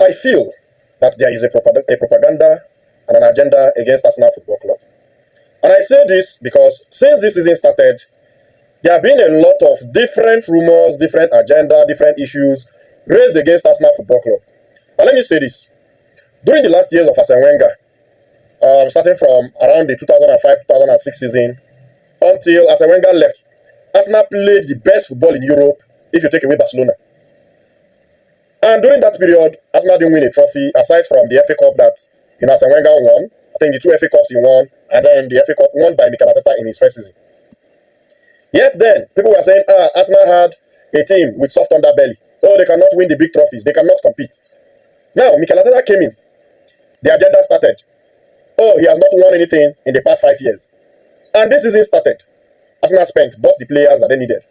I feel that there is a propaganda and an agenda against Arsenal Football Club. And I say this because since this season started, there have been a lot of different rumors, different agenda, different issues raised against Arsenal Football Club. Now let me say this. During the last years of Arsene Wenger, starting from around the 2005-2006 season until Arsene Wenger left, Arsenal played the best football in Europe if you take away Barcelona. And during that period, Arsenal didn't win a trophy aside from the FA Cup that Arsene Wenger won. I think the two FA Cups he won, and then the FA Cup won by Mikel Arteta in his first season. Yet then, people were saying, Arsenal had a team with soft underbelly. Oh, they cannot win the big trophies. They cannot compete. Now, Mikel Arteta came in. The agenda started. Oh, he has not won anything in the past 5 years. And this season started. Arsenal bought the players that they needed.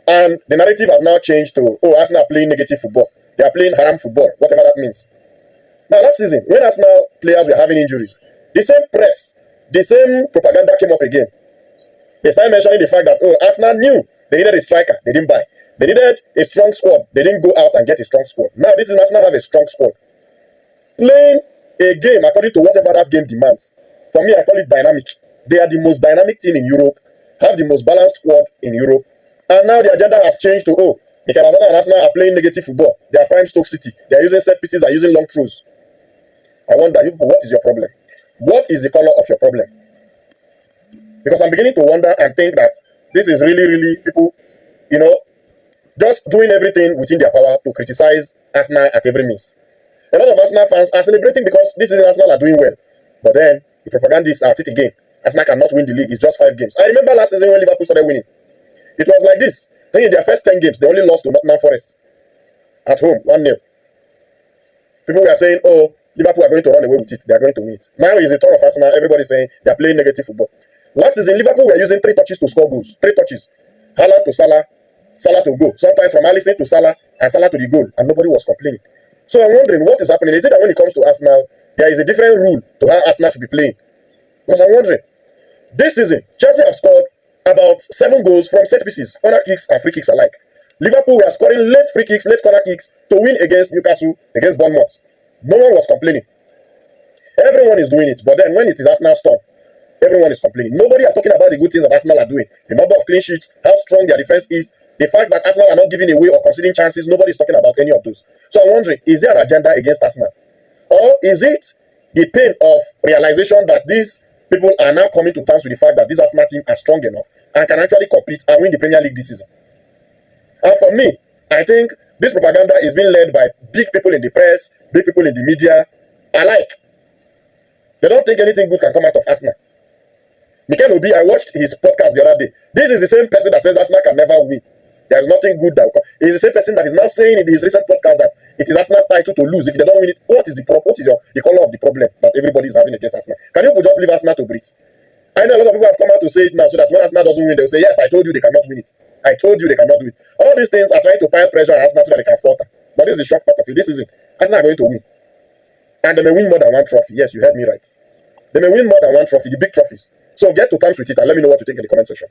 And the narrative has now changed to, oh, Arsenal are playing negative football. They are playing haram football, whatever that means. Now, that season, when Arsenal players were having injuries, the same press, the same propaganda came up again. They started mentioning the fact that, oh, Arsenal knew they needed a striker. They didn't buy. They needed a strong squad. They didn't go out and get a strong squad. Now, this is Arsenal have a strong squad. Playing a game according to whatever that game demands. For me, I call it dynamic. They are the most dynamic team in Europe, have the most balanced squad in Europe. And now the agenda has changed to, oh, Mikel Arteta and Arsenal are playing negative football. They are prime Stoke City. They are using set pieces and using long throws. I wonder, what is your problem? What is the color of your problem? Because I'm beginning to wonder and think that this is really people, just doing everything within their power to criticize Arsenal at every means. A lot of Arsenal fans are celebrating because this season Arsenal are doing well. But then, the propagandists are at it again. Arsenal cannot win the league. It's just 5 games. I remember last season when Liverpool started winning. It was like this. I think in their first 10 games, they only lost to Nottingham Forest. At home, 1-0. People were saying, oh, Liverpool are going to run away with it. They are going to win it. Now is the turn of Arsenal. Everybody's saying they are playing negative football. Last season, Liverpool were using 3 touches to score goals. 3 touches. Haaland to Salah, Salah to goal. Sometimes from Alisson to Salah, and Salah to the goal. And nobody was complaining. So I'm wondering, what is happening? Is it that when it comes to Arsenal, there is a different rule to how Arsenal should be playing? Because I'm wondering, this season, Chelsea have scored about 7 goals from set pieces, corner kicks and free kicks alike. Liverpool were scoring late free kicks, late corner kicks to win against Newcastle, against Bournemouth. No one was complaining. Everyone is doing it. But then when it is Arsenal's turn, everyone is complaining. Nobody are talking about the good things that Arsenal are doing. The number of clean sheets, how strong their defense is, the fact that Arsenal are not giving away or conceding chances. Nobody is talking about any of those. So I'm wondering, is there an agenda against Arsenal? Or is it the pain of realization that these people are now coming to terms with the fact that this Arsenal team are strong enough and can actually compete and win the Premier League this season? And for me, I think this propaganda is being led by big people in the press, big people in the media alike. They don't think anything good can come out of Arsenal. Mikel Obi, I watched his podcast the other day. This is the same person that says Arsenal can never win. There is nothing good that will come. It is the same person that is now saying in his recent podcast that it is Arsenal's title to lose. If they don't win it, what is the color of the problem that everybody is having against Arsenal? Can you just leave Arsenal to breathe? I know a lot of people have come out to say it now so that when Arsenal doesn't win, they'll say, yes, I told you they cannot win it. I told you they cannot do it. All these things are trying to pile pressure on Arsenal so that they can falter. But this is the shock part of it. This season, Arsenal are going to win. And they may win more than 1 trophy. Yes, you heard me right. They may win more than 1 trophy, the big trophies. So get to terms with it and let me know what you think in the comment section.